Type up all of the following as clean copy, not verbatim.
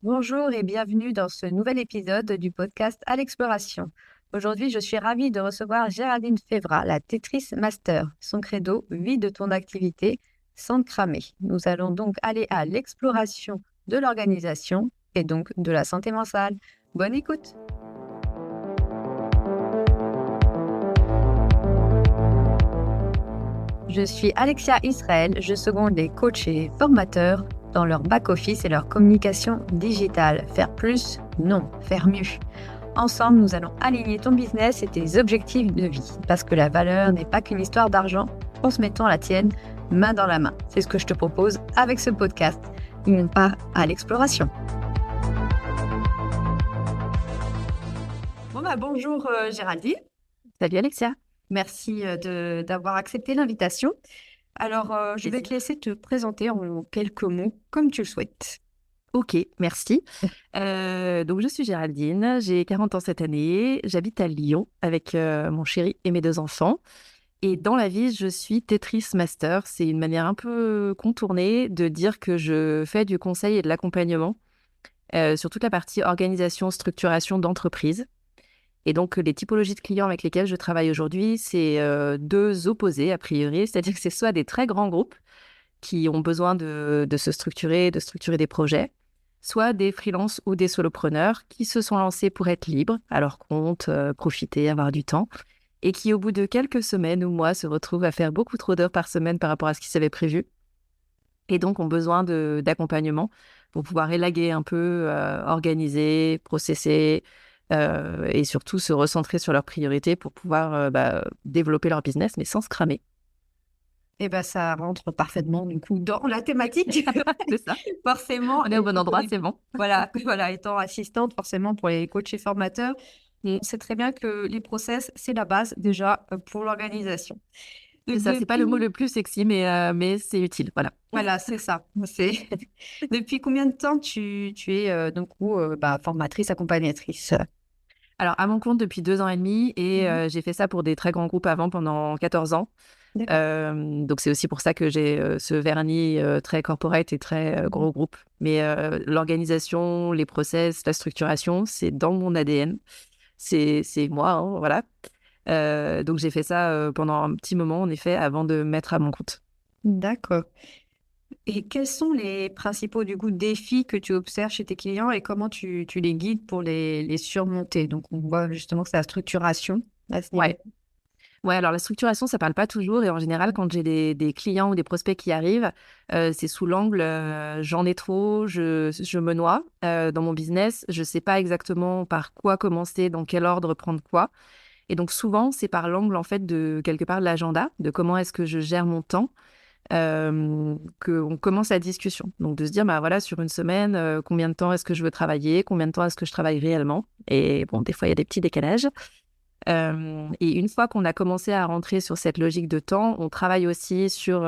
Bonjour et bienvenue dans ce nouvel épisode du podcast à l'exploration. Aujourd'hui, je suis ravie de recevoir Géraldine Fevra, la Tetris Master. Son credo, vis de ton activité sans te cramer. Nous allons donc aller à l'exploration de l'organisation et donc de la santé mentale. Bonne écoute! Je suis Alexia Israël, je seconde les coachs et formateurs dans leur back-office et leur communication digitale. Faire plus? Non, faire mieux. Ensemble, nous allons aligner ton business et tes objectifs de vie. Parce que la valeur n'est pas qu'une histoire d'argent, transmettons la tienne main dans la main. C'est ce que je te propose avec ce podcast. On part à l'exploration. Bonjour Géraldine. Salut Alexia. Merci d'avoir accepté l'invitation. Alors, je vais te laisser te présenter en quelques mots, comme tu le souhaites. Ok, merci. Donc je suis Géraldine, j'ai 40 ans cette année, j'habite à Lyon avec mon chéri et mes 2 enfants. Et dans la vie, je suis Tetris Master. C'est une manière un peu contournée de dire que je fais du conseil et de l'accompagnement sur toute la partie organisation, structuration d'entreprise. Et donc, les typologies de clients avec lesquels je travaille aujourd'hui, c'est deux opposés a priori, c'est-à-dire que c'est soit des très grands groupes qui ont besoin de se structurer, de structurer des projets, soit des freelances ou des solopreneurs qui se sont lancés pour être libres à leur compte, profiter, avoir du temps, et qui, au bout de quelques semaines ou mois, se retrouvent à faire beaucoup trop d'heures par semaine par rapport à ce qu'ils avaient prévu, et donc ont besoin d'accompagnement pour pouvoir élaguer un peu, organiser, processer, et surtout se recentrer sur leurs priorités pour pouvoir développer leur business, mais sans se cramer. Eh ben, ça rentre parfaitement du coup dans la thématique. C'est ça. Forcément, On est au bon endroit, c'est bon. voilà, étant assistante forcément pour les coachs et formateurs, on sait très bien que les process, c'est la base déjà pour l'organisation. C'est ça, c'est pas le mot le plus sexy, mais c'est utile, voilà. Voilà, c'est ça. C'est depuis combien de temps tu es formatrice, accompagnatrice? Alors, à mon compte depuis 2 ans et demi, et Mhm. j'ai fait ça pour des très grands groupes avant pendant 14 ans. D'accord. Donc, c'est aussi pour ça que j'ai ce vernis très corporate et très Mhm. gros groupe. Mais l'organisation, les process, la structuration, c'est dans mon ADN. C'est moi, hein, voilà. Donc, j'ai fait ça pendant un petit moment, en effet, avant de me mettre à mon compte. D'accord. Et quels sont les principaux du coup défis que tu observes chez tes clients et comment tu les guides pour les surmonter? Donc, on voit justement que c'est la structuration à ce niveau. Ouais. Ouais, alors la structuration, ça parle pas toujours. Et en général, quand j'ai des clients ou des prospects qui arrivent, c'est sous l'angle j'en ai trop, je me noie dans mon business, je sais pas exactement par quoi commencer, dans quel ordre prendre quoi. Et donc souvent, c'est par l'angle en fait de quelque part de l'agenda, de comment est-ce que je gère mon temps, qu'on commence la discussion. Donc de se dire, bah voilà, sur une semaine, combien de temps est-ce que je veux travailler, combien de temps est-ce que je travaille réellement. Et bon, des fois, il y a des petits décalages. Et une fois qu'on a commencé à rentrer sur cette logique de temps, on travaille aussi sur,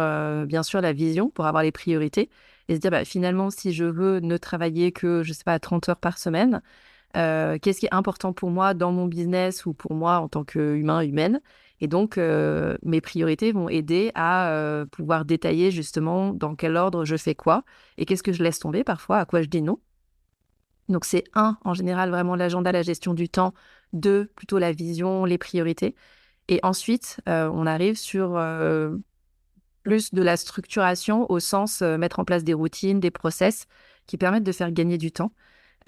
bien sûr, la vision pour avoir les priorités et se dire, bah, finalement, si je veux ne travailler que, je sais pas, 30 heures par semaine, qu'est-ce qui est important pour moi dans mon business ou pour moi en tant qu'humain, humaine? Et donc, mes priorités vont aider à pouvoir détailler justement dans quel ordre je fais quoi et qu'est-ce que je laisse tomber parfois, à quoi je dis non. Donc, c'est un, en général, vraiment l'agenda, la gestion du temps. Deux, plutôt la vision, les priorités. Et ensuite, on arrive sur plus de la structuration au sens mettre en place des routines, des process qui permettent de faire gagner du temps.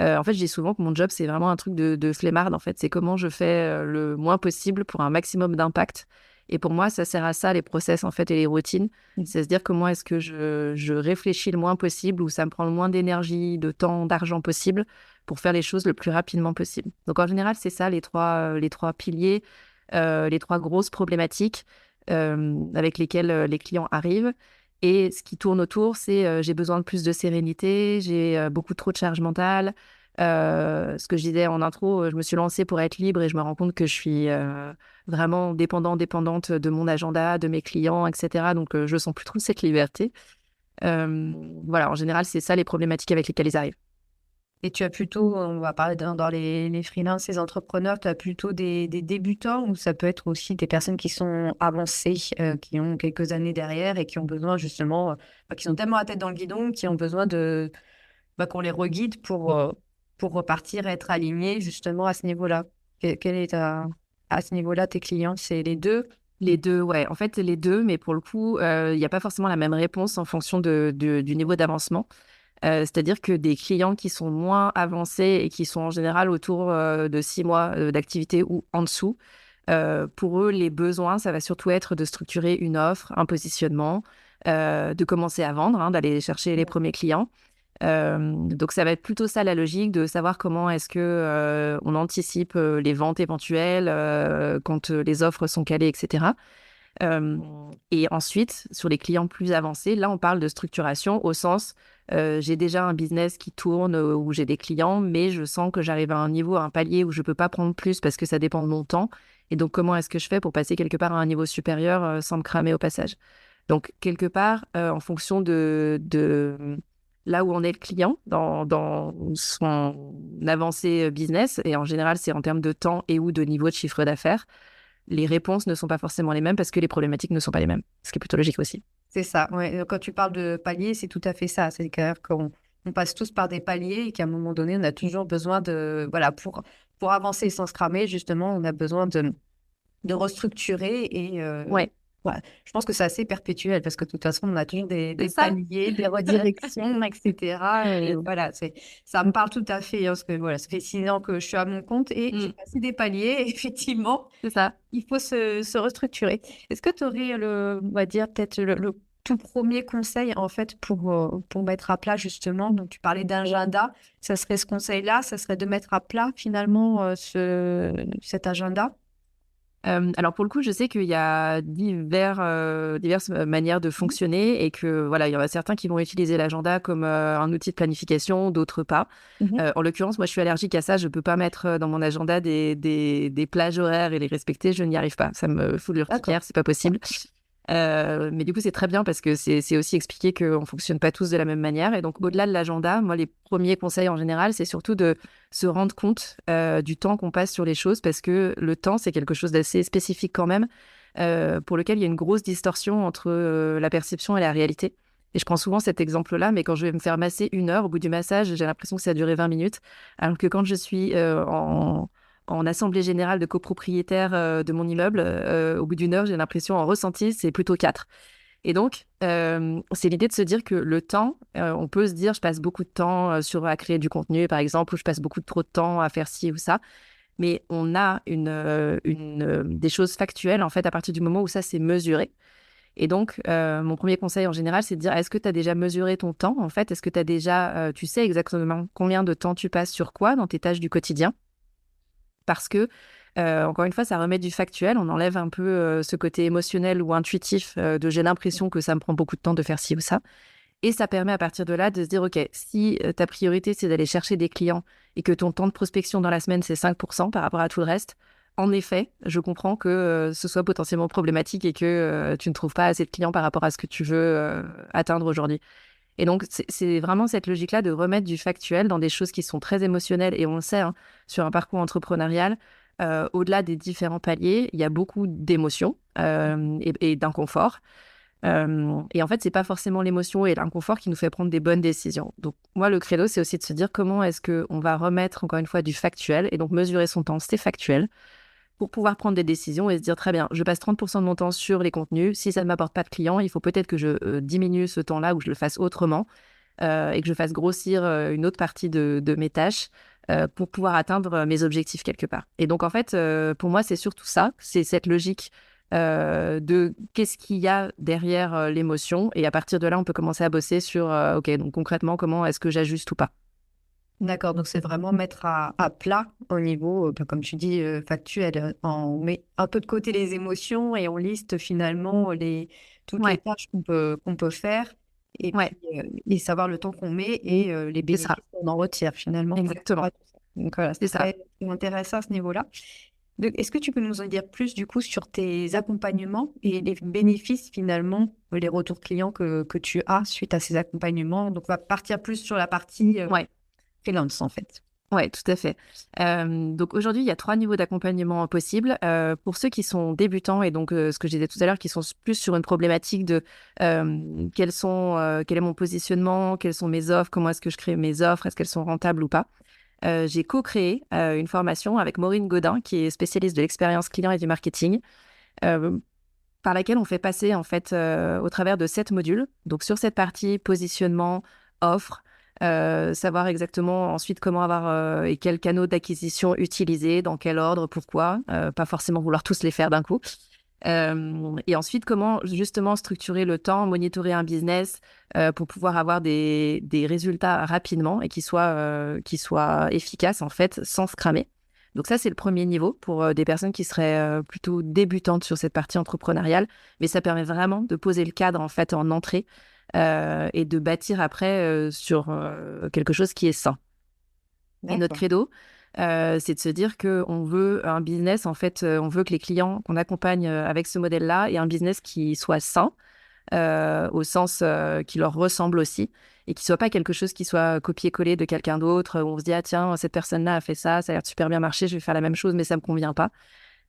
En fait, je dis souvent que mon job, c'est vraiment un truc de flemmarde, en fait. C'est comment je fais le moins possible pour un maximum d'impact. Et pour moi, ça sert à ça, les process, en fait, et les routines. C'est se dire comment est-ce que je réfléchis le moins possible ou ça me prend le moins d'énergie, de temps, d'argent possible pour faire les choses le plus rapidement possible. Donc, en général, c'est ça, les trois piliers, les trois grosses problématiques avec lesquelles les clients arrivent. Et ce qui tourne autour, c'est j'ai besoin de plus de sérénité, j'ai beaucoup trop de charge mentale. Ce que je disais en intro, je me suis lancée pour être libre et je me rends compte que je suis vraiment dépendante de mon agenda, de mes clients, etc. Donc, je sens plus trop cette liberté. Voilà, en général, c'est ça les problématiques avec lesquelles ils arrivent. Et tu as plutôt, on va parler dans les freelances, les entrepreneurs, tu as plutôt des débutants ou ça peut être aussi des personnes qui sont avancées, qui ont quelques années derrière et qui ont besoin justement, qui sont tellement la tête dans le guidon, qui ont besoin qu'on les reguide pour repartir, être aligné justement à ce niveau-là. Quel est à ce niveau-là tes clients? C'est les deux? Les deux, ouais. En fait, les deux, mais pour le coup, il n'y a pas forcément la même réponse en fonction du niveau d'avancement. C'est-à-dire que des clients qui sont moins avancés et qui sont en général autour de 6 mois d'activité ou en dessous, pour eux, les besoins, ça va surtout être de structurer une offre, un positionnement, de commencer à vendre, d'aller chercher les premiers clients. Donc, ça va être plutôt ça la logique de savoir comment est-ce que on anticipe les ventes éventuelles quand les offres sont calées, etc. Et ensuite, sur les clients plus avancés, là, on parle de structuration au sens, j'ai déjà un business qui tourne où j'ai des clients, mais je sens que j'arrive à un niveau, à un palier où je ne peux pas prendre plus parce que ça dépend de mon temps. Et donc, comment est-ce que je fais pour passer quelque part à un niveau supérieur sans me cramer au passage? Donc, quelque part, en fonction de là où on est le client dans son avancée business, et en général, c'est en termes de temps et ou de niveau de chiffre d'affaires, les réponses ne sont pas forcément les mêmes parce que les problématiques ne sont pas les mêmes, ce qui est plutôt logique aussi. C'est ça, ouais. Donc, quand tu parles de paliers, c'est tout à fait ça. C'est-à-dire qu'on passe tous par des paliers et qu'à un moment donné, on a toujours besoin de, voilà, pour avancer sans se cramer, justement, on a besoin de restructurer et Ouais, ouais, je pense que c'est assez perpétuel parce que de toute façon, on a toujours c'est des ça. paliers, des redirections, etc. Et voilà, ça me parle tout à fait, parce que voilà, ça fait 6 ans que je suis à mon compte et j'ai Mm, passé des paliers. Et effectivement, c'est ça. il faut se restructurer. Est-ce que tu aurais on va dire, peut-être le tout premier conseil, en fait, pour mettre à plat, justement, donc tu parlais d'agenda, ça serait ce conseil-là, ça serait de mettre à plat, finalement, cet agenda? Alors pour le coup, je sais qu'il y a diverses manières de Mhm. fonctionner et que voilà, il y en a certains qui vont utiliser l'agenda comme un outil de planification, d'autres pas. Mhm. En l'occurrence, moi, je suis allergique à ça. Je peux pas mettre dans mon agenda des plages horaires et les respecter. Je n'y arrive pas. Ça me fout de D'accord. l'urticaire, c'est pas possible. Mais du coup, c'est très bien parce que c'est aussi expliqué qu'on ne fonctionne pas tous de la même manière. Et donc, au-delà de l'agenda, moi, les premiers conseils en général, c'est surtout de se rendre compte du temps qu'on passe sur les choses parce que le temps, c'est quelque chose d'assez spécifique quand même, pour lequel il y a une grosse distorsion entre la perception et la réalité. Et je prends souvent cet exemple-là, mais quand je vais me faire masser 1 heure, au bout du massage, j'ai l'impression que ça a duré 20 minutes. Alors que quand je suis en assemblée générale de copropriétaires de mon immeuble, au bout d'1 heure, j'ai l'impression en ressenti, c'est plutôt 4. Et donc, c'est l'idée de se dire que le temps, on peut se dire, je passe beaucoup de temps à créer du contenu, par exemple, ou je passe beaucoup trop de temps à faire ci ou ça. Mais on a des choses factuelles, en fait, à partir du moment où ça, c'est mesuré. Et donc, mon premier conseil en général, c'est de dire, est-ce que tu as déjà mesuré ton temps, en fait? Est-ce que tu as déjà, tu sais exactement combien de temps tu passes sur quoi dans tes tâches du quotidien? Parce que, encore une fois, ça remet du factuel. On enlève un peu ce côté émotionnel ou intuitif de j'ai l'impression que ça me prend beaucoup de temps de faire ci ou ça. Et ça permet à partir de là de se dire, OK, si ta priorité, c'est d'aller chercher des clients et que ton temps de prospection dans la semaine, c'est 5% par rapport à tout le reste, en effet, je comprends que ce soit potentiellement problématique et que tu ne trouves pas assez de clients par rapport à ce que tu veux atteindre aujourd'hui. Et donc, c'est vraiment cette logique-là de remettre du factuel dans des choses qui sont très émotionnelles. Et on le sait, sur un parcours entrepreneurial, au-delà des différents paliers, il y a beaucoup d'émotions et d'inconfort. Et en fait, c'est pas forcément l'émotion et l'inconfort qui nous fait prendre des bonnes décisions. Donc, moi, le credo, c'est aussi de se dire comment est-ce qu'on va remettre, encore une fois, du factuel. Et donc, mesurer son temps, c'est factuel pour pouvoir prendre des décisions et se dire, très bien, je passe 30% de mon temps sur les contenus. Si ça ne m'apporte pas de clients, il faut peut-être que je diminue ce temps-là ou que je le fasse autrement et que je fasse grossir une autre partie de mes tâches pour pouvoir atteindre mes objectifs quelque part. Et donc, en fait, pour moi, c'est surtout ça, c'est cette logique de qu'est-ce qu'il y a derrière l'émotion. Et à partir de là, on peut commencer à bosser sur, OK, donc concrètement, comment est-ce que j'ajuste ou pas? D'accord, donc c'est vraiment mettre à plat au niveau, comme tu dis, factuel. On met un peu de côté les émotions et on liste finalement toutes les Ouais, tâches qu'on peut faire et ouais, puis et savoir le temps qu'on met et les c'est ça, bénéfices qu'on en retire finalement par rapport exactement, à tout ça. Donc voilà, c'est c'est ça. très intéressant à ce niveau-là. Donc, est-ce que tu peux nous en dire plus du coup sur tes accompagnements et les bénéfices finalement, les retours clients que tu as suite à ces accompagnements? Donc on va partir plus sur la partie Ouais. freelance en fait. Ouais, tout à fait. Donc aujourd'hui, il y a 3 niveaux d'accompagnement possibles. Pour ceux qui sont débutants et donc ce que je disais tout à l'heure, qui sont plus sur une problématique de quel est mon positionnement, quelles sont mes offres, comment est-ce que je crée mes offres, est-ce qu'elles sont rentables ou pas. J'ai co-créé une formation avec Maureen Godin, qui est spécialiste de l'expérience client et du marketing, euh, par laquelle on fait passer en fait au travers de 7 modules. Donc sur cette partie positionnement, offre, savoir exactement ensuite comment avoir et quels canaux d'acquisition utiliser, dans quel ordre, pourquoi, pas forcément vouloir tous les faire d'un coup. Et ensuite, comment justement structurer le temps, monitorer un business pour pouvoir avoir des résultats rapidement et qui soient efficaces en fait, sans se cramer. Donc ça, c'est le premier niveau pour des personnes qui seraient plutôt débutantes sur cette partie entrepreneuriale. Mais ça permet vraiment de poser le cadre en fait en entrée et de bâtir après sur quelque chose qui est sain. Et notre D'accord. credo, c'est de se dire qu'on veut un business, en fait, on veut que les clients qu'on accompagne avec ce modèle-là aient un business qui soit sain, au sens qui leur ressemble aussi, et qui soit pas quelque chose qui soit copié-collé de quelqu'un d'autre, où on se dit, ah tiens, cette personne-là a fait ça, ça a l'air de super bien marché, je vais faire la même chose, mais ça me convient pas.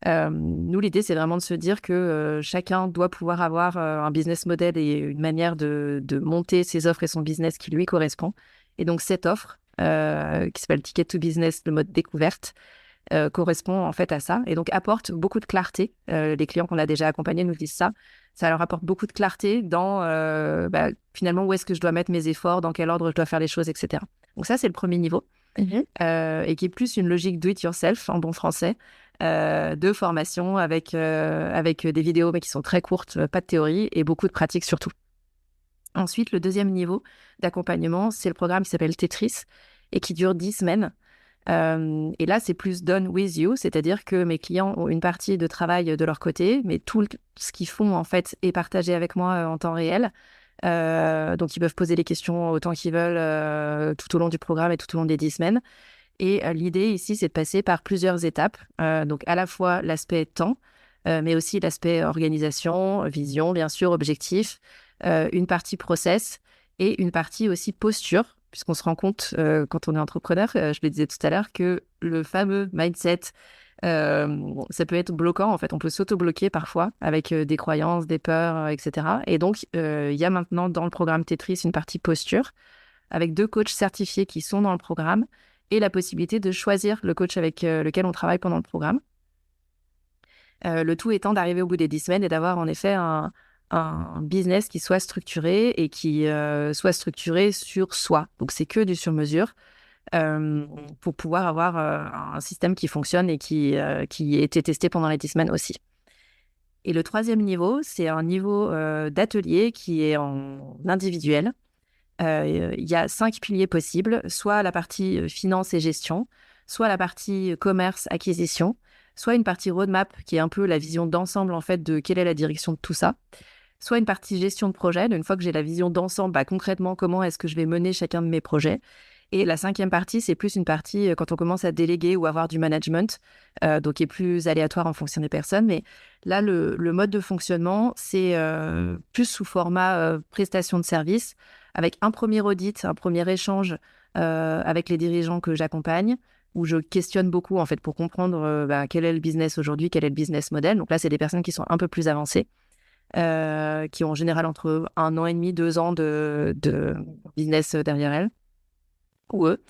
Nous, l'idée, c'est vraiment de se dire que chacun doit pouvoir avoir un business model et une manière de monter ses offres et son business qui lui correspond. Et donc, cette offre, qui s'appelle Ticket to Business, le mode découverte, correspond en fait à ça et donc apporte beaucoup de clarté. Les clients qu'on a déjà accompagnés nous disent ça. Ça leur apporte beaucoup de clarté dans finalement où est-ce que je dois mettre mes efforts, dans quel ordre je dois faire les choses, etc. Donc ça, c'est le premier niveau Mhm. et qui est plus une logique do it yourself en bon français, de formation avec des vidéos mais qui sont très courtes, pas de théorie et beaucoup de pratique surtout. Ensuite, le deuxième niveau d'accompagnement, c'est le programme qui s'appelle Tetris et qui dure 10 semaines. Et là, c'est plus done with you, c'est-à-dire que mes clients ont une partie de travail de leur côté, mais ce qu'ils font, en fait, est partagé avec moi en temps réel. Donc, ils peuvent poser les questions autant qu'ils veulent tout au long du programme et tout au long des 10 semaines. Et l'idée ici, c'est de passer par plusieurs étapes. Donc, à la fois l'aspect temps, mais aussi l'aspect organisation, vision, bien sûr, objectif, une partie process et une partie aussi posture, puisqu'on se rend compte quand on est entrepreneur, je le disais tout à l'heure, que le fameux mindset, ça peut être bloquant. En fait, on peut s'auto-bloquer parfois avec des croyances, des peurs, etc. Et donc, il y a maintenant dans le programme Tetris une partie posture avec 2 coachs certifiés qui sont dans le programme et la possibilité de choisir le coach avec lequel on travaille pendant le programme. Le tout étant d'arriver au bout des 10 semaines et d'avoir en effet un business qui soit structuré et qui soit structuré sur soi. Donc, c'est que du sur-mesure pour pouvoir avoir un système qui fonctionne et qui a été testé pendant les 10 semaines aussi. Et le troisième niveau, c'est un niveau d'atelier qui est en individuel. Il y a 5 piliers possibles, soit la partie finance et gestion, soit la partie commerce, acquisition, soit une partie roadmap qui est un peu la vision d'ensemble en fait de quelle est la direction de tout ça, soit une partie gestion de projet. Une fois que j'ai la vision d'ensemble, concrètement, comment est-ce que je vais mener chacun de mes projets. Et la 5e partie, c'est plus une partie quand on commence à déléguer ou avoir du management, donc qui est plus aléatoire en fonction des personnes. Mais là, le mode de fonctionnement, c'est plus sous format prestation de service, avec un premier audit, un premier échange avec les dirigeants que j'accompagne, où je questionne beaucoup en fait pour comprendre quel est le business aujourd'hui, quel est le business model. Donc là, c'est des personnes qui sont un peu plus avancées, qui ont en général entre 1 an et demi, 2 ans de business derrière elles, ou eux.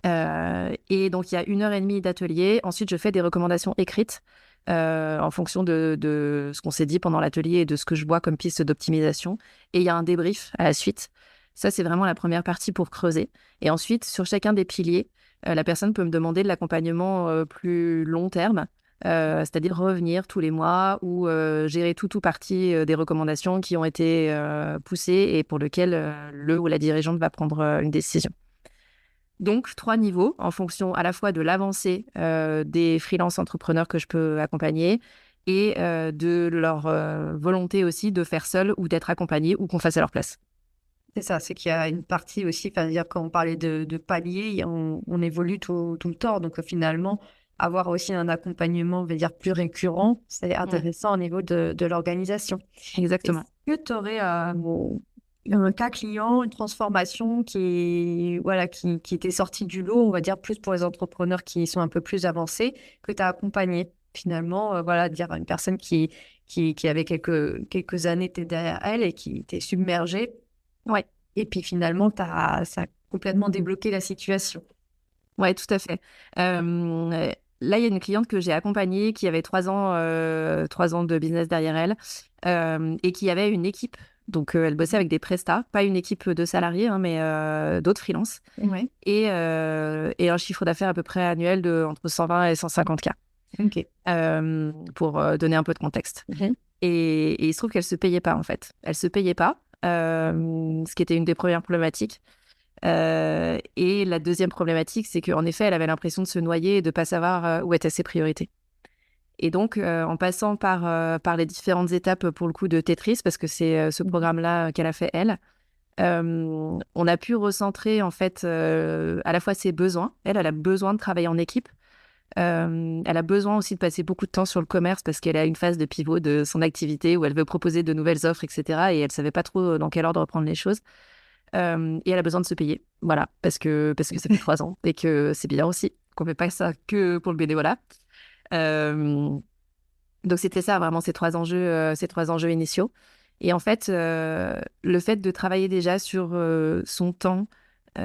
Et donc, il y a 1 heure et demie d'atelier. Ensuite, je fais des recommandations écrites en fonction de ce qu'on s'est dit pendant l'atelier et de ce que je vois comme piste d'optimisation. Et il y a un débrief à la suite. Ça, c'est vraiment la première partie pour creuser. Et ensuite, sur chacun des piliers, la personne peut me demander de l'accompagnement plus long terme, c'est-à-dire revenir tous les mois ou gérer tout ou partie des recommandations qui ont été poussées et pour lesquelles le ou la dirigeante va prendre une décision. Donc, 3 niveaux en fonction à la fois de l'avancée des freelance entrepreneurs que je peux accompagner et de leur volonté aussi de faire seul ou d'être accompagné ou qu'on fasse à leur place. C'est ça, c'est qu'il y a une partie aussi, enfin, dire, quand on parlait de paliers, on évolue tout le temps. Donc, finalement, avoir aussi un accompagnement, on va dire, plus récurrent, c'est intéressant au niveau de l'organisation. Est-ce Exactement. que tu aurais un cas client, une transformation qui était sortie du lot, on va dire plus pour les entrepreneurs qui sont un peu plus avancés, que tu as accompagné finalement, dire à une personne qui avait quelques années derrière elle et qui était submergée. Ouais. Et puis finalement, ça a complètement débloqué la situation. Ouais, tout à fait. Là, il y a une cliente que j'ai accompagnée qui avait 3 ans de business derrière elle et qui avait une équipe. Donc, elle bossait avec des prestats, pas une équipe de salariés, hein, mais d'autres freelances. Ouais. Et un chiffre d'affaires à peu près annuel de entre 120 et 150 K, Ok. pour donner un peu de contexte. Et il se trouve qu'elle se payait pas, en fait. Elle se payait pas, ce qui était une des premières problématiques. Et la deuxième problématique, c'est qu'en effet, elle avait l'impression de se noyer et de ne pas savoir où étaient ses priorités. Et donc, en passant par les différentes étapes, pour le coup, de Tetris, parce que c'est ce programme-là qu'elle a fait, elle, on a pu recentrer, en fait, à la fois ses besoins. Elle a besoin de travailler en équipe. Elle a besoin aussi de passer beaucoup de temps sur le commerce parce qu'elle a une phase de pivot de son activité où elle veut proposer de nouvelles offres, etc. Et elle ne savait pas trop dans quel ordre prendre les choses. Et elle a besoin de se payer, voilà, parce que ça fait 3 ans et que c'est bien aussi qu'on ne fait pas ça que pour le bénévolat. Euh, donc c'était ça vraiment ces trois enjeux initiaux. Et en fait, le fait de travailler déjà sur son temps,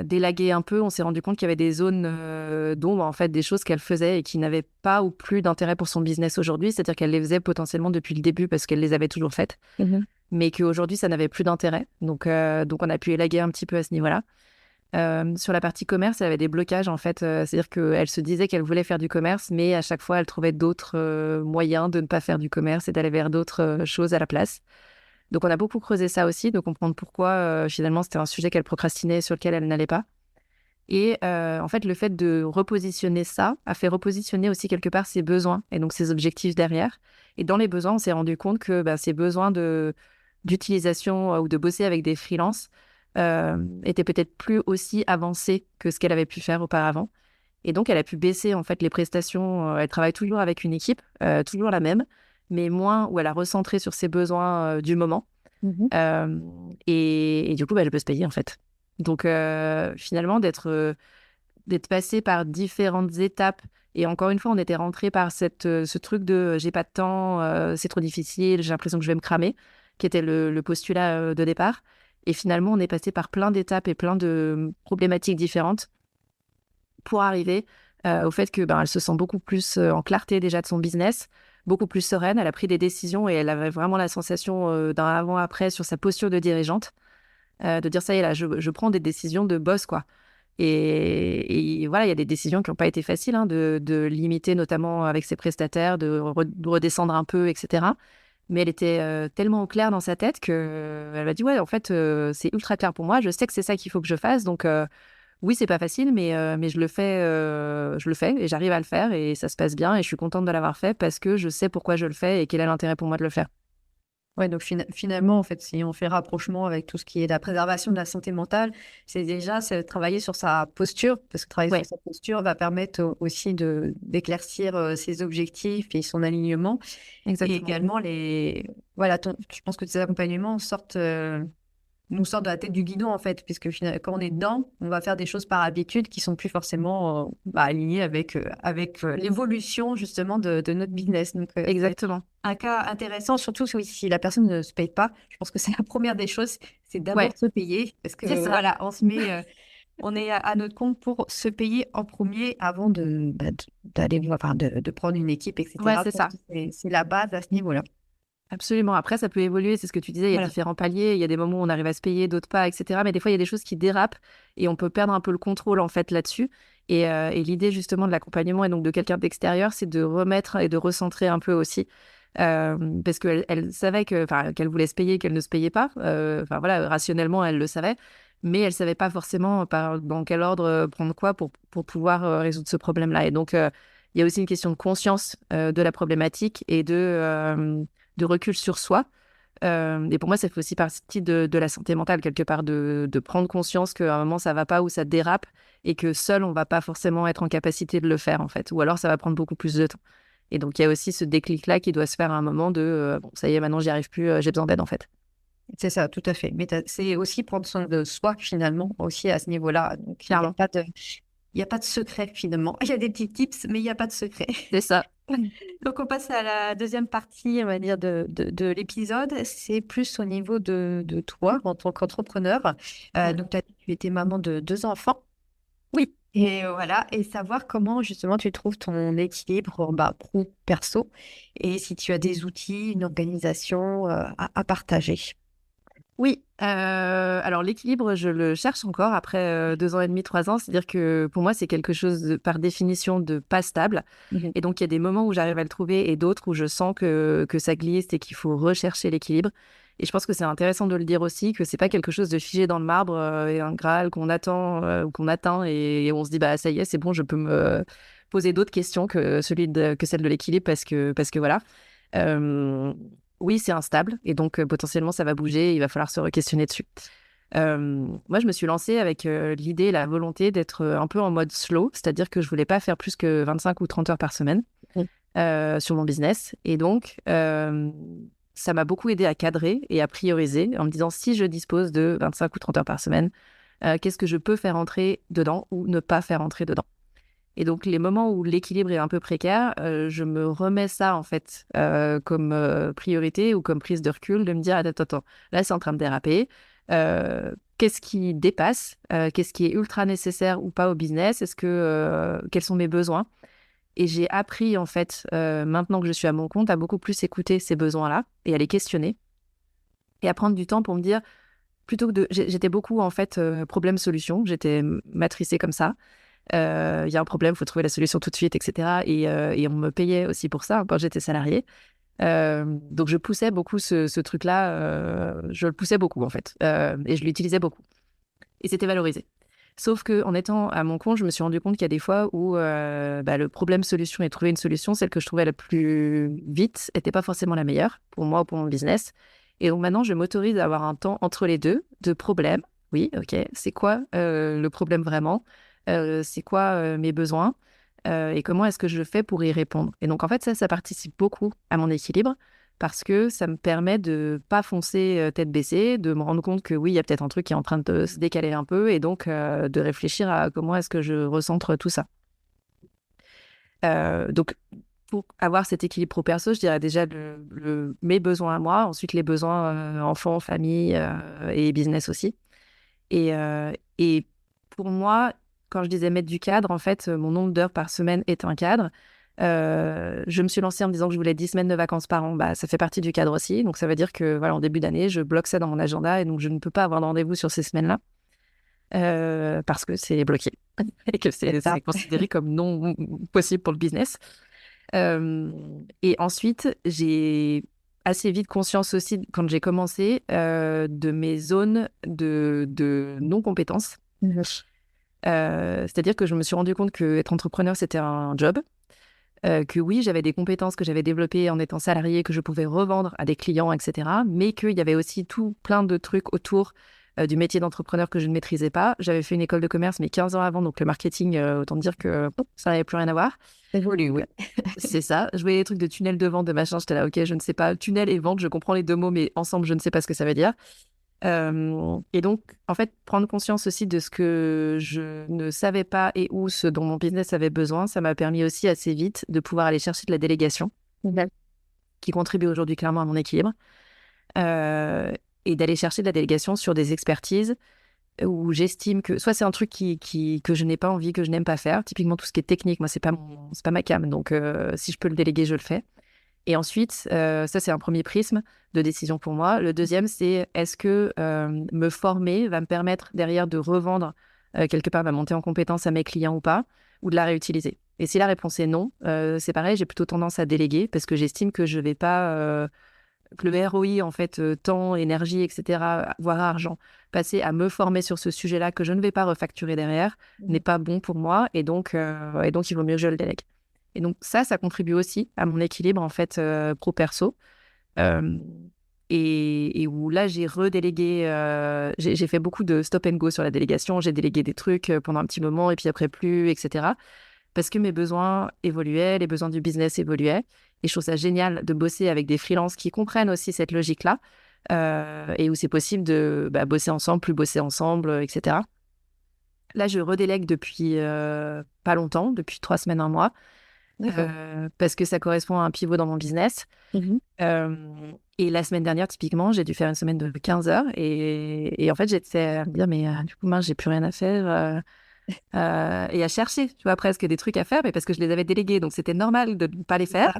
d'élaguer un peu, on s'est rendu compte qu'il y avait des zones d'ombre, en fait, des choses qu'elle faisait et qui n'avaient pas ou plus d'intérêt pour son business aujourd'hui. C'est-à-dire qu'elle les faisait potentiellement depuis le début parce qu'elle les avait toujours faites, mais qu'aujourd'hui, ça n'avait plus d'intérêt. Donc, on a pu élaguer un petit peu à ce niveau-là. Sur la partie commerce, elle avait des blocages, en fait. C'est-à-dire qu'elle se disait qu'elle voulait faire du commerce, mais à chaque fois, elle trouvait d'autres moyens de ne pas faire du commerce et d'aller vers d'autres choses à la place. Donc, on a beaucoup creusé ça aussi, de comprendre pourquoi, finalement, c'était un sujet qu'elle procrastinait, sur lequel elle n'allait pas. Et en fait, le fait de repositionner ça a fait repositionner aussi quelque part ses besoins et donc ses objectifs derrière. Et dans les besoins, on s'est rendu compte que ces besoins d'utilisation ou de bosser avec des freelances étaient peut-être plus aussi avancés que ce qu'elle avait pu faire auparavant. Et donc, elle a pu baisser en fait les prestations. Elle travaille toujours avec une équipe, toujours la même, mais moins où elle a recentré sur ses besoins du moment. Euh, et du coup, elle peut se payer en fait. Donc, finalement, d'être passé par différentes étapes. Et encore une fois, on était rentré par ce truc de j'ai pas de temps, c'est trop difficile, j'ai l'impression que je vais me cramer, qui était le postulat de départ. Et finalement, on est passé par plein d'étapes et plein de problématiques différentes pour arriver au fait que elle se sent beaucoup plus en clarté déjà de son business, beaucoup plus sereine. Elle a pris des décisions et elle avait vraiment la sensation d'un avant-après sur sa posture de dirigeante, de dire ça y est, là, je prends des décisions de boss, quoi. Et voilà, il y a des décisions qui n'ont pas été faciles, hein, de limiter notamment avec ses prestataires, de redescendre un peu, etc. Mais elle était tellement au clair dans sa tête qu'elle m'a dit, ouais, en fait, c'est ultra clair pour moi. Je sais que c'est ça qu'il faut que je fasse. Donc, oui, c'est pas facile, mais je le fais et j'arrive à le faire et ça se passe bien et je suis contente de l'avoir fait parce que je sais pourquoi je le fais et quel est l'intérêt pour moi de le faire. Ouais, donc finalement, en fait, si on fait rapprochement avec tout ce qui est la préservation de la santé mentale, c'est travailler sur sa posture, parce que travailler Ouais, sur sa posture va permettre aussi d'éclaircir ses objectifs et son alignement. Et exactement. également, je pense que tes accompagnements nous sortent de la tête du guidon, en fait, puisque quand on est dedans, on va faire des choses par habitude qui sont plus forcément alignées avec l'évolution, justement, de notre business. Donc, c'est Exactement. un cas intéressant, surtout si la personne ne se paye pas. Je pense que c'est la première des choses, c'est d'abord Ouais, se payer, parce que c'est ça. voilà, on est à notre compte pour se payer en premier avant d'aller de prendre une équipe, Ouais, etc. c'est Je pense ça. que c'est la base à ce niveau-là. Absolument. Après, ça peut évoluer, c'est ce que tu disais, il y a Voilà. différents paliers, il y a des moments où on arrive à se payer, d'autres pas, etc. Mais des fois, il y a des choses qui dérapent et on peut perdre un peu le contrôle en fait là-dessus. Et l'idée justement de l'accompagnement et donc de quelqu'un d'extérieur, c'est de remettre et de recentrer un peu aussi. Parce qu'elle savait qu'elle voulait se payer, qu'elle ne se payait pas. Enfin voilà, rationnellement, elle le savait. Mais elle savait pas forcément dans quel ordre prendre quoi pour pouvoir résoudre ce problème-là. Et donc, il y a aussi une question de conscience de la problématique et de recul sur soi. Et pour moi, ça fait aussi partie de la santé mentale, quelque part, de prendre conscience qu'à un moment, ça va pas ou ça dérape et que seul, on va pas forcément être en capacité de le faire, en fait. Ou alors, ça va prendre beaucoup plus de temps. Et donc, il y a aussi ce déclic-là qui doit se faire à un moment bon, ça y est, maintenant, j'y arrive plus, j'ai besoin d'aide, en fait. C'est ça, tout à fait. Mais c'est aussi prendre soin de soi, finalement, aussi à ce niveau-là. Donc, Clairement. il y a pas de secret, finalement. Il y a des petits tips, mais il n'y a pas de secret. C'est ça. Donc, on passe à la deuxième partie, on va dire, de l'épisode. C'est plus au niveau de toi, en tant qu'entrepreneur. Mm. Donc, tu étais maman de deux enfants. Oui. Et voilà, et savoir comment, justement, tu trouves ton équilibre, pro-perso. Et si tu as des outils, une organisation à partager. Oui, alors l'équilibre, je le cherche encore après 2 ans et demi, 3 ans. C'est-à-dire que pour moi, c'est quelque chose par définition de pas stable. Mhm. Et donc, il y a des moments où j'arrive à le trouver et d'autres où je sens que ça glisse et qu'il faut rechercher l'équilibre. Et je pense que c'est intéressant de le dire aussi, que c'est pas quelque chose de figé dans le marbre et un Graal qu'on attend ou qu'on atteint et on se dit, bah ça y est, c'est bon, je peux me poser d'autres questions que celle de l'équilibre parce que voilà. Euh, oui, c'est instable et donc potentiellement ça va bouger, il va falloir se re-questionner dessus. Moi, je me suis lancée avec l'idée et la volonté d'être un peu en mode slow, c'est-à-dire que je voulais pas faire plus que 25 ou 30 heures par semaine Mhm. sur mon business. Et donc, ça m'a beaucoup aidé à cadrer et à prioriser en me disant si je dispose de 25 ou 30 heures par semaine, qu'est-ce que je peux faire entrer dedans ou ne pas faire entrer dedans. Et donc, les moments où l'équilibre est un peu précaire, je me remets ça, en fait, comme priorité ou comme prise de recul, de me dire, attends, attends, là, c'est en train de déraper. Qu'est-ce qui dépasse? Qu'est-ce qui est ultra nécessaire ou pas au business? Quels sont mes besoins? Et j'ai appris, en fait, maintenant que je suis à mon compte, à beaucoup plus écouter ces besoins-là et à les questionner et à prendre du temps pour me dire, plutôt que de... J'étais beaucoup, en fait, problème-solution. J'étais matricée comme ça. Il y a un problème, il faut trouver la solution tout de suite, etc. Et on me payait aussi pour ça quand j'étais salariée. Donc, je poussais beaucoup ce truc-là. Je le poussais beaucoup, en fait. Et je l'utilisais beaucoup. Et c'était valorisé. Sauf qu'en étant à mon compte, je me suis rendu compte qu'il y a des fois où le problème-solution et trouver une solution, celle que je trouvais la plus vite, n'était pas forcément la meilleure pour moi ou pour mon business. Et donc maintenant, je m'autorise à avoir un temps entre les deux de problème. Oui, ok, c'est quoi le problème vraiment? C'est quoi mes besoins? Et comment est-ce que je fais pour y répondre? Et donc en fait, ça participe beaucoup à mon équilibre parce que ça me permet de pas foncer tête baissée, de me rendre compte que oui, il y a peut-être un truc qui est en train de se décaler un peu et donc de réfléchir à comment est-ce que je recentre tout ça. Donc, pour avoir cet équilibre pro-perso, je dirais déjà mes besoins à moi, ensuite les besoins enfants, famille et business aussi. Et pour moi, quand je disais mettre du cadre, en fait, mon nombre d'heures par semaine est un cadre. Je me suis lancée en me disant que je voulais 10 semaines de vacances par an. Bah, ça fait partie du cadre aussi. Donc, ça veut dire que, voilà, en début d'année, je bloque ça dans mon agenda et donc je ne peux pas avoir de rendez-vous sur ces semaines-là parce que c'est bloqué et que C'est ça. c'est considéré comme non possible pour le business. Et ensuite, j'ai assez vite conscience aussi, quand j'ai commencé, de mes zones de non-compétence. Mhm. C'est-à-dire que je me suis rendu compte qu'être entrepreneur, c'était un job. Que oui, j'avais des compétences que j'avais développées en étant salarié, que je pouvais revendre à des clients, etc. Mais qu'il y avait aussi tout plein de trucs autour du métier d'entrepreneur que je ne maîtrisais pas. J'avais fait une école de commerce, mais 15 ans avant, donc le marketing, autant dire que ça n'avait plus rien à voir. Ça évolue, oui. C'est ça. Je voyais des trucs de tunnel de vente, de machin. J'étais là, ok, je ne sais pas. Tunnel et vente, je comprends les deux mots, mais ensemble, je ne sais pas ce que ça veut dire. Et donc, en fait, prendre conscience aussi de ce que je ne savais pas et ou ce dont mon business avait besoin, ça m'a permis aussi assez vite de pouvoir aller chercher de la délégation, Mhm. qui contribue aujourd'hui clairement à mon équilibre, euh, et d'aller chercher de la délégation sur des expertises où j'estime que soit c'est un truc que je n'ai pas envie, que je n'aime pas faire. Typiquement, tout ce qui est technique, moi, c'est pas ma came. Donc, si je peux le déléguer, je le fais. Et ensuite, ça, c'est un premier prisme de décision pour moi. Le deuxième, c'est est-ce que me former va me permettre derrière de revendre quelque part ma montée en compétence à mes clients ou pas, ou de la réutiliser. Et si la réponse est non, c'est pareil, j'ai plutôt tendance à déléguer parce que j'estime que je vais pas, que le ROI, en fait, temps, énergie, etc., voire argent, passer à me former sur ce sujet-là que je ne vais pas refacturer derrière, n'est pas bon pour moi. Et donc, il vaut mieux que je le délègue. Et donc, ça contribue aussi à mon équilibre, en fait, pro-perso. Euh, et où là, j'ai redélégué, j'ai fait beaucoup de stop and go sur la délégation. J'ai délégué des trucs pendant un petit moment et puis après plus, etc. Parce que mes besoins évoluaient, les besoins du business évoluaient. Et je trouve ça génial de bosser avec des freelances qui comprennent aussi cette logique-là. et où c'est possible de bosser ensemble, plus bosser ensemble, etc. Là, je redélègue depuis pas longtemps, depuis 3 semaines, un mois, parce que ça correspond à un pivot dans mon business. Et la semaine dernière, typiquement, j'ai dû faire une semaine de 15 heures et en fait, j'étais à me dire, mais du coup, mince, j'ai plus rien à faire et à chercher, tu vois, presque des trucs à faire, mais parce que je les avais délégués, donc c'était normal de ne pas les faire.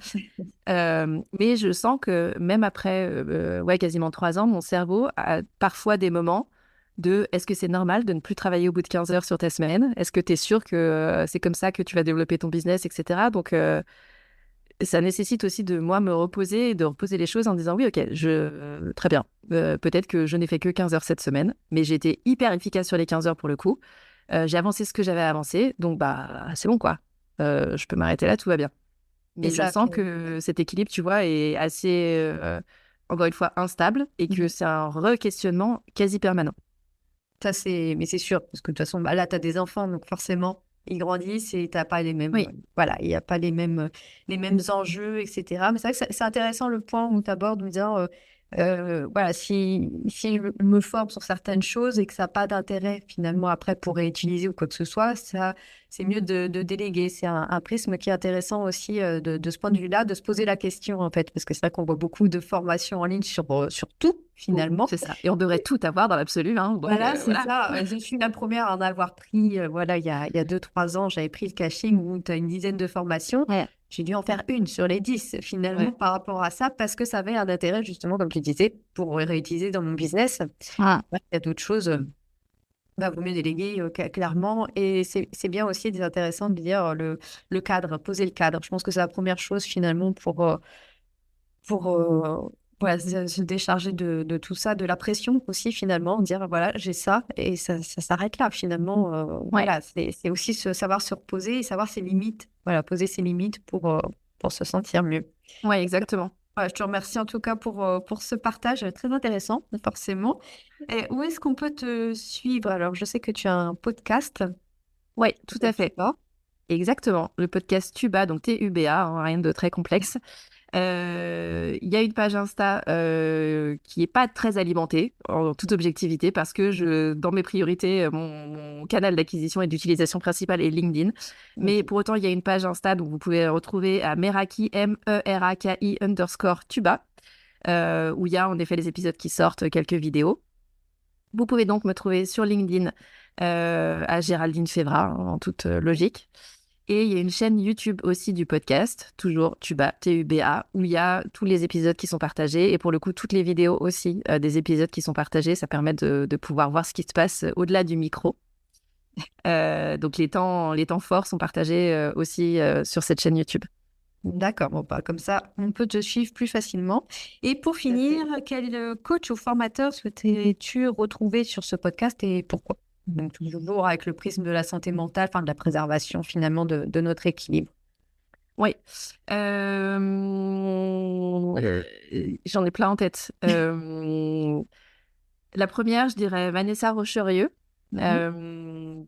Mais je sens que même après quasiment 3 ans, mon cerveau a parfois des moments de est-ce que c'est normal de ne plus travailler au bout de 15 heures sur ta semaine? Est-ce que tu es sûr que c'est comme ça que tu vas développer ton business, etc. Donc, ça nécessite aussi de moi me reposer et de reposer les choses en disant oui, ok, très bien. Peut-être que je n'ai fait que 15 heures cette semaine, mais j'ai été hyper efficace sur les 15 heures pour le coup. J'ai avancé ce que j'avais avancé, donc c'est bon quoi. Je peux m'arrêter là, tout va bien. Mais je sens que cet équilibre, tu vois, est assez, encore une fois, instable et que c'est un re-questionnement quasi permanent. Mais c'est sûr, parce que de toute façon, là, tu as des enfants, donc forcément, ils grandissent et tu n'as pas les mêmes. Oui. Voilà, il n'y a pas les mêmes enjeux, etc. Mais c'est vrai que c'est intéressant le point où tu abordes en disant voilà, si je me forme sur certaines choses et que ça n'a pas d'intérêt finalement après pour réutiliser ou quoi que ce soit, ça, c'est mieux de déléguer. C'est un prisme qui est intéressant aussi de ce point de vue-là, de se poser la question en fait, parce que c'est vrai qu'on voit beaucoup de formations en ligne sur tout finalement. C'est ça. Et on devrait tout avoir dans l'absolu. Hein. Donc, voilà, c'est ça. Je suis la première à en avoir pris. Voilà, il y a 2-3 ans, j'avais pris le caching où tu as une dizaine de formations. Ouais. J'ai dû en faire une sur les 10 finalement par rapport à ça parce que ça avait un intérêt justement, comme tu disais, pour réutiliser dans mon business. Il y a d'autres choses. Vaut mieux déléguer clairement. Et c'est bien aussi, c'est intéressant de dire le cadre, poser le cadre. Je pense que c'est la première chose finalement pour voilà, se décharger de tout ça, de la pression aussi finalement, dire voilà, j'ai ça et ça s'arrête là finalement. Voilà, c'est aussi savoir se reposer et savoir ses limites. Voilà, poser ses limites pour se sentir mieux. Oui, exactement. Voilà, je te remercie en tout cas pour ce partage très intéressant, forcément. Et où est-ce qu'on peut te suivre? Alors, je sais que tu as un podcast. Oui, tout à fait. Exactement. Le podcast Tuba, donc Tuba, hein, rien de très complexe. Il y a une page Insta qui n'est pas très alimentée, en toute objectivité, parce que dans mes priorités, mon canal d'acquisition et d'utilisation principale est LinkedIn. Mais pour autant, il y a une page Insta, donc vous pouvez retrouver à Meraki, _Tuba, où il y a en effet les épisodes qui sortent, quelques vidéos. Vous pouvez donc me trouver sur LinkedIn à Géraldine Févra, en toute logique. Et il y a une chaîne YouTube aussi du podcast, toujours Tuba, Tuba, où il y a tous les épisodes qui sont partagés. Et pour le coup, toutes les vidéos aussi des épisodes qui sont partagés, ça permet de pouvoir voir ce qui se passe au-delà du micro. Donc les temps forts sont partagés aussi sur cette chaîne YouTube. D'accord, bon, comme ça, on peut te suivre plus facilement. Et pour finir, quel coach ou formateur souhaitais-tu retrouver sur ce podcast et pourquoi? Donc, toujours avec le prisme de la santé mentale, de la préservation finalement de notre équilibre. Oui, j'en ai plein en tête. La première, je dirais Vanessa Rocherieux,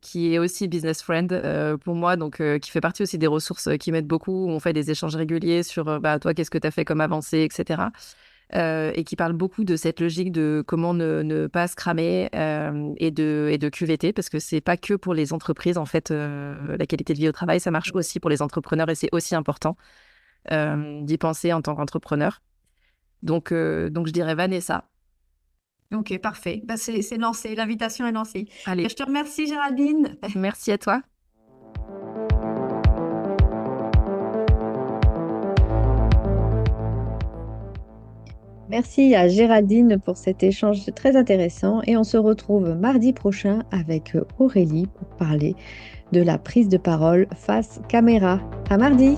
qui est aussi business friend pour moi, donc qui fait partie aussi des ressources qui m'aident beaucoup. On fait des échanges réguliers sur toi, qu'est-ce que tu as fait comme avancée, etc. Et qui parle beaucoup de cette logique de comment ne pas se cramer et de QVT, parce que c'est pas que pour les entreprises, en fait, la qualité de vie au travail, ça marche aussi pour les entrepreneurs et c'est aussi important d'y penser en tant qu'entrepreneur. Donc je dirais Vanessa. Ok, parfait. C'est lancé, l'invitation est lancée. Allez. Je te remercie, Géraldine. Merci à toi. Merci à Géraldine pour cet échange très intéressant et on se retrouve mardi prochain avec Aurélie pour parler de la prise de parole face caméra. À mardi!